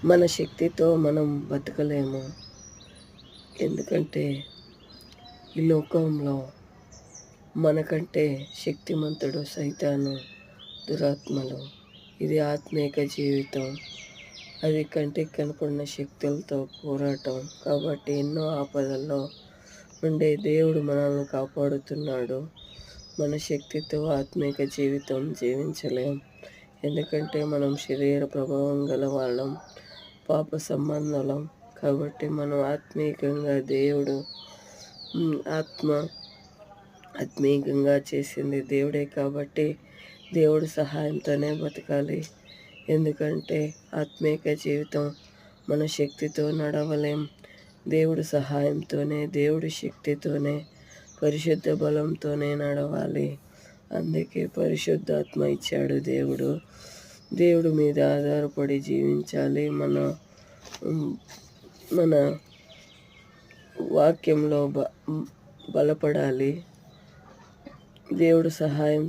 మన శక్తితో మనం బతకలేము. ఎందుకంటే ఈ లోకంలో మనకంటే శక్తిమంతుడు సైతాను, దురాత్మలు. ఇది ఆత్మీక జీవితం. అది కంటికి కనపడిన శక్తులతో పోరాటం. కాబట్టి ఎన్నో ఆపదల్లో ఉండే దేవుడు మనల్ని కాపాడుతున్నాడు. మన శక్తితో ఆత్మీక జీవితం జీవించలేం. ఎందుకంటే మనం శరీర ప్రభావం గల వాళ్ళం, పాప సంబంధులం. కాబట్టి మనం ఆత్మీకంగా దేవుడు ఆత్మీకంగా చేసింది దేవుడే. కాబట్టి దేవుడి సహాయంతోనే బతకాలి. ఎందుకంటే ఆత్మీక జీవితం మన శక్తితో నడవలేం. దేవుడి సహాయంతోనే, దేవుడి శక్తితోనే, పరిశుద్ధ బలంతోనే నడవాలి. అందుకే పరిశుద్ధాత్మ ఇచ్చాడు దేవుడు. దేవుడి మీద ఆధారపడి జీవించాలి. మన వాక్యంలో బలపడాలి. దేవుడు సహాయంతో